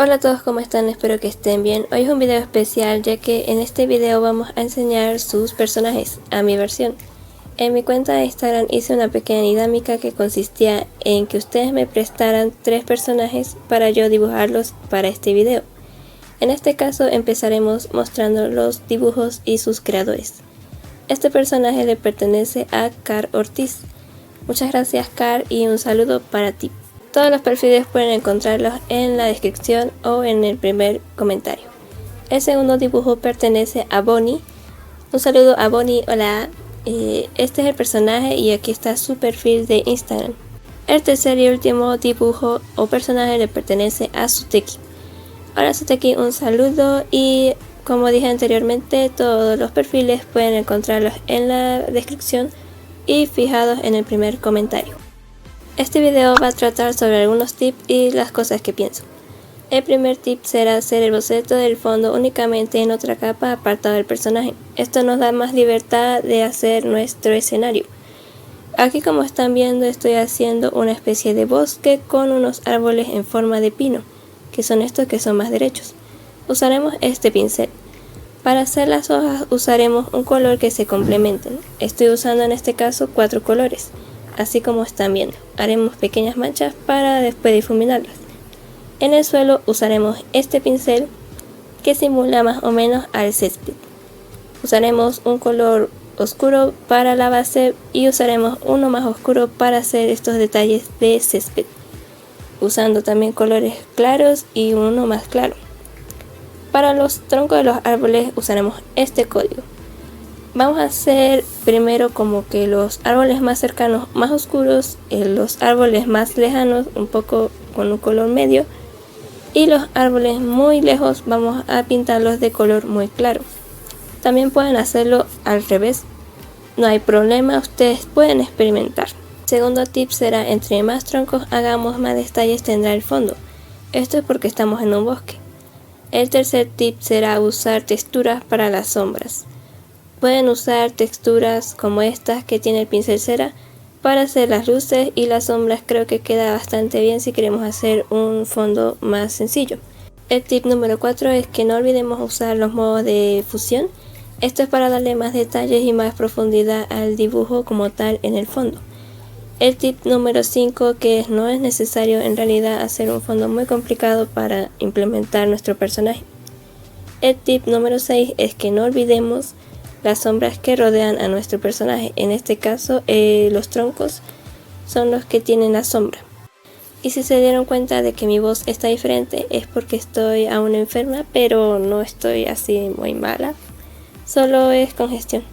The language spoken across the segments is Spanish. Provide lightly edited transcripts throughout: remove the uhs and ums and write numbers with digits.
Hola a todos, ¿cómo están? Espero que estén bien. Hoy es un video especial ya que en este video vamos a enseñar sus personajes a mi versión. En mi cuenta de Instagram hice una pequeña dinámica que consistía en que ustedes me prestaran 3 personajes para yo dibujarlos para este video. En este caso empezaremos mostrando los dibujos y sus creadores. Este personaje le pertenece a Car Ortiz. Muchas gracias, Car, y un saludo para ti. Todos los perfiles pueden encontrarlos en la descripción o en el primer comentario. El segundo dibujo pertenece a Bonnie. Un saludo a Bonnie, hola. Este es el personaje y aquí está su perfil de Instagram. El tercer y último dibujo o personaje le pertenece a Suteki. Hola Suteki, un saludo, y como dije anteriormente, todos los perfiles pueden encontrarlos en la descripción y fijados en el primer comentario. Este video va a tratar sobre algunos tips y las cosas que pienso. El primer tip será hacer el boceto del fondo únicamente en otra capa apartado del personaje. Esto nos da más libertad de hacer nuestro escenario. Aquí, como están viendo, estoy haciendo una especie de bosque con unos árboles en forma de pino, que son estos que son más derechos. Usaremos este pincel. Para hacer las hojas usaremos un color que se complementen. Estoy usando en este caso 4 colores. Así como están viendo, haremos pequeñas manchas para después difuminarlas. En el suelo usaremos este pincel que simula más o menos al césped. Usaremos un color oscuro para la base y usaremos uno más oscuro para hacer estos detalles de césped, usando también colores claros y uno más claro. Para los troncos de los árboles usaremos este código. Vamos a hacer primero como que los árboles más cercanos más oscuros, los árboles más lejanos un poco con un color medio, y los árboles muy lejos vamos a pintarlos de color muy claro. También pueden hacerlo al revés, no hay problema, ustedes pueden experimentar. Segundo tip será: entre más troncos hagamos, más detalles tendrá el fondo. Esto es porque estamos en un bosque. El tercer tip será usar texturas para las sombras. Pueden usar texturas como estas que tiene el pincel cera para hacer las luces y las sombras. Creo que queda bastante bien si queremos hacer un fondo más sencillo. El tip número 4 es que no olvidemos usar los modos de fusión. Esto es para darle más detalles y más profundidad al dibujo como tal en el fondo. El tip número 5, que no es necesario en realidad hacer un fondo muy complicado para implementar nuestro personaje. El tip número 6 es que no olvidemos las sombras que rodean a nuestro personaje. En este caso los troncos son los que tienen la sombra. Y si se dieron cuenta de que mi voz está diferente, es porque estoy aún enferma, pero no estoy así muy mala, solo es congestión.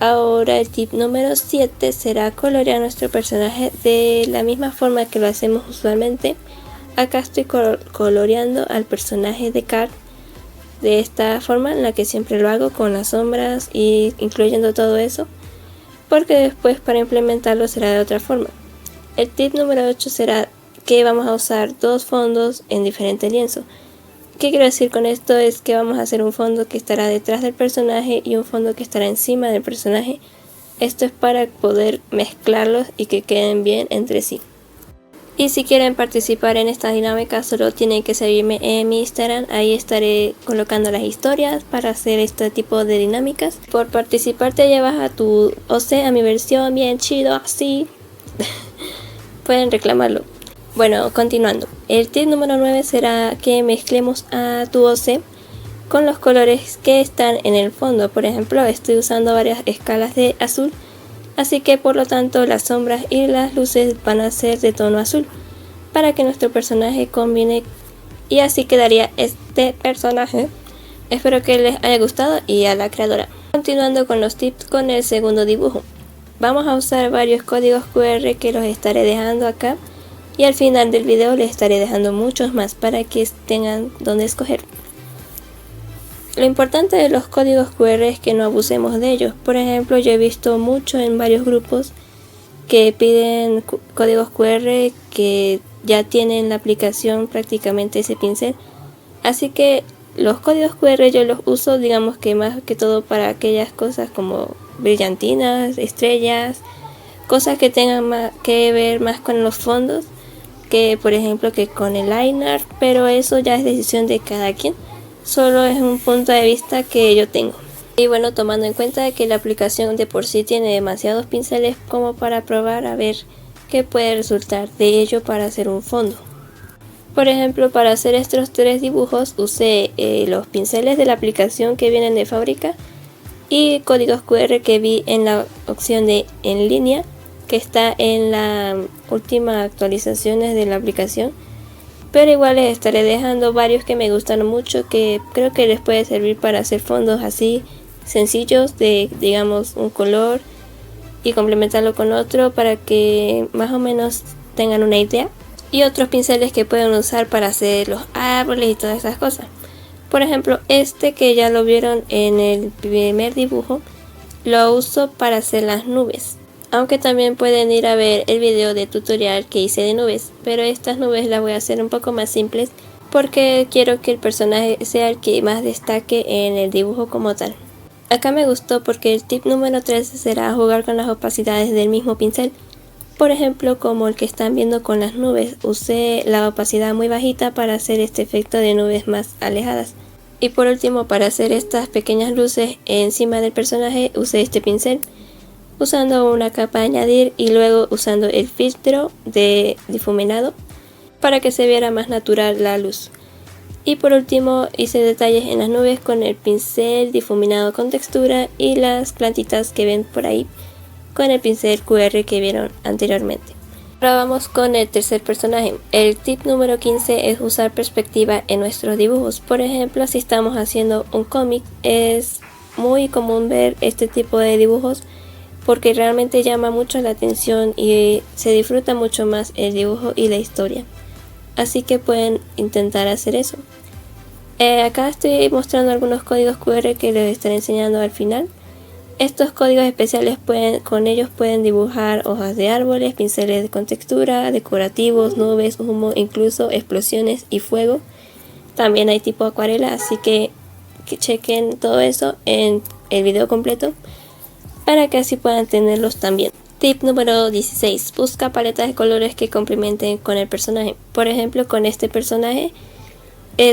Ahora el tip número 7 será colorear nuestro personaje de la misma forma que lo hacemos usualmente. Acá estoy coloreando al personaje de Car de esta forma en la que siempre lo hago, con las sombras y incluyendo todo eso, porque después para implementarlo será de otra forma. El tip número 8 será que vamos a usar 2 fondos en diferente lienzo. ¿Qué quiero decir con esto? Es que vamos a hacer un fondo que estará detrás del personaje y un fondo que estará encima del personaje. Esto es para poder mezclarlos y que queden bien entre sí. Y si quieren participar en esta dinámica, solo tienen que seguirme en mi Instagram. Ahí estaré colocando las historias para hacer este tipo de dinámicas. Por participar te llevas a tu OC, a mi versión bien chido, así. Pueden reclamarlo. Bueno, continuando. El tip número 9 será que mezclemos a tu OC con los colores que están en el fondo. Por ejemplo, estoy usando varias escalas de azul, así que por lo tanto las sombras y las luces van a ser de tono azul para que nuestro personaje combine, y así quedaría este personaje. Espero que les haya gustado y a la creadora. Continuando con los tips con el segundo dibujo. Vamos a usar varios códigos QR que los estaré dejando acá, y al final del video les estaré dejando muchos más para que tengan donde escoger. Lo importante de los códigos QR es que no abusemos de ellos. Por ejemplo, yo he visto mucho en varios grupos que piden códigos QR que ya tienen la aplicación prácticamente ese pincel. Así que los códigos QR yo los uso, digamos que más que todo para aquellas cosas como brillantinas, estrellas, cosas que tengan más que ver más con los fondos. que por ejemplo que con el liner, pero eso ya es decisión de cada quien, solo es un punto de vista que yo tengo. Y bueno, tomando en cuenta que la aplicación de por sí tiene demasiados pinceles como para probar a ver qué puede resultar de ello para hacer un fondo. Por ejemplo, para hacer estos 3 dibujos usé los pinceles de la aplicación que vienen de fábrica y códigos QR que vi en la opción de en línea, que está en la última actualizaciones de la aplicación, pero igual les estaré dejando varios que me gustan mucho, que creo que les puede servir para hacer fondos así sencillos de, digamos, un color y complementarlo con otro para que más o menos tengan una idea, y otros pinceles que pueden usar para hacer los árboles y todas esas cosas. Por ejemplo, este que ya lo vieron en el primer dibujo, lo uso para hacer las nubes. Aunque también pueden ir a ver el video de tutorial que hice de nubes, pero estas nubes las voy a hacer un poco más simples porque quiero que el personaje sea el que más destaque en el dibujo como tal. Acá me gustó porque el tip número 13 será jugar con las opacidades del mismo pincel. Por ejemplo, como el que están viendo con las nubes, usé la opacidad muy bajita para hacer este efecto de nubes más alejadas. Y por último, para hacer estas pequeñas luces encima del personaje, usé este pincel, usando una capa de añadir y luego usando el filtro de difuminado para que se viera más natural la luz. Y por último hice detalles en las nubes con el pincel difuminado con textura y las plantitas que ven por ahí con el pincel QR que vieron anteriormente. Ahora vamos con el tercer personaje. El tip número 15 es usar perspectiva en nuestros dibujos. Por ejemplo, si estamos haciendo un cómic, es muy común ver este tipo de dibujos porque realmente llama mucho la atención y se disfruta mucho más el dibujo y la historia. Así que pueden intentar hacer eso. Acá estoy mostrando algunos códigos QR que les estaré enseñando al final. Estos códigos especiales con ellos pueden dibujar hojas de árboles, pinceles con textura, decorativos, nubes, humo, incluso explosiones y fuego. También hay tipo acuarela, así que chequen todo eso en el video completo para que así puedan tenerlos también. Tip número 16. Busca paletas de colores que complementen con el personaje. Por ejemplo, con este personaje,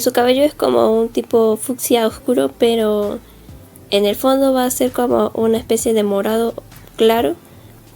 su cabello es como un tipo fucsia oscuro, pero en el fondo va a ser como una especie de morado claro,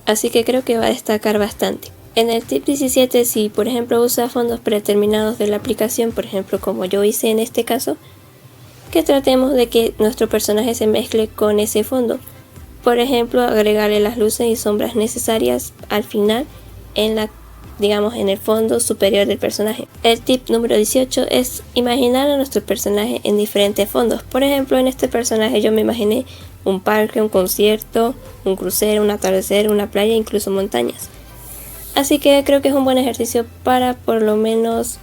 así que creo que va a destacar bastante. En el tip 17, si por ejemplo usa fondos predeterminados de la aplicación, por ejemplo como yo hice en este caso, que tratemos de que nuestro personaje se mezcle con ese fondo. Por ejemplo, agregarle las luces y sombras necesarias al final en el fondo superior del personaje. El tip número 18 es imaginar a nuestro personaje en diferentes fondos. Por ejemplo, en este personaje yo me imaginé un parque, un concierto, un crucero, un atardecer, una playa, incluso montañas. Así que creo que es un buen ejercicio para por lo menos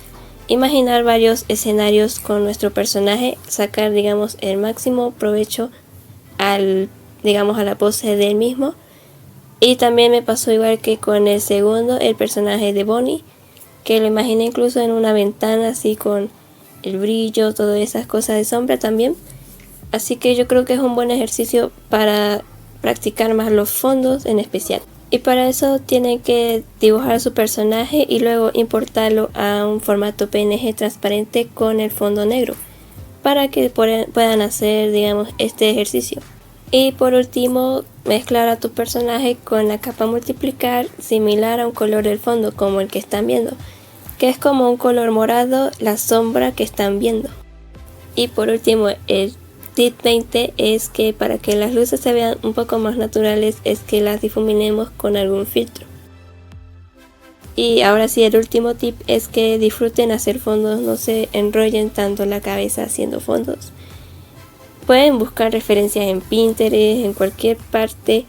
imaginar varios escenarios con nuestro personaje, sacar el máximo provecho a la pose del mismo. Y también me pasó igual que con el segundo, el personaje de Bonnie, que lo imaginé incluso en una ventana así con el brillo, todas esas cosas de sombra también. Así que yo creo que es un buen ejercicio para practicar más los fondos en especial. Y para eso tienen que dibujar su personaje y luego importarlo a un formato PNG transparente con el fondo negro para que puedan hacer este ejercicio. Y por último, mezclar a tu personaje con la capa multiplicar similar a un color del fondo como el que están viendo, que es como un color morado la sombra que están viendo. Y por último, el tip 20 es que para que las luces se vean un poco más naturales es que las difuminemos con algún filtro. Y ahora sí, el último tip es que disfruten hacer fondos, no se enrollen tanto la cabeza haciendo fondos. Pueden buscar referencias en Pinterest, en cualquier parte,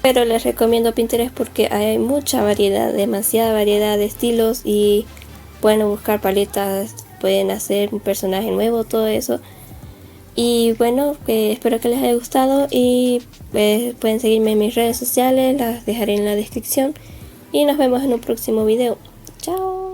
pero les recomiendo Pinterest porque hay mucha variedad, demasiada variedad de estilos y pueden buscar paletas, pueden hacer un personaje nuevo, todo eso. Y bueno, espero que les haya gustado y pueden seguirme en mis redes sociales, las dejaré en la descripción y nos vemos en un próximo video. Chao.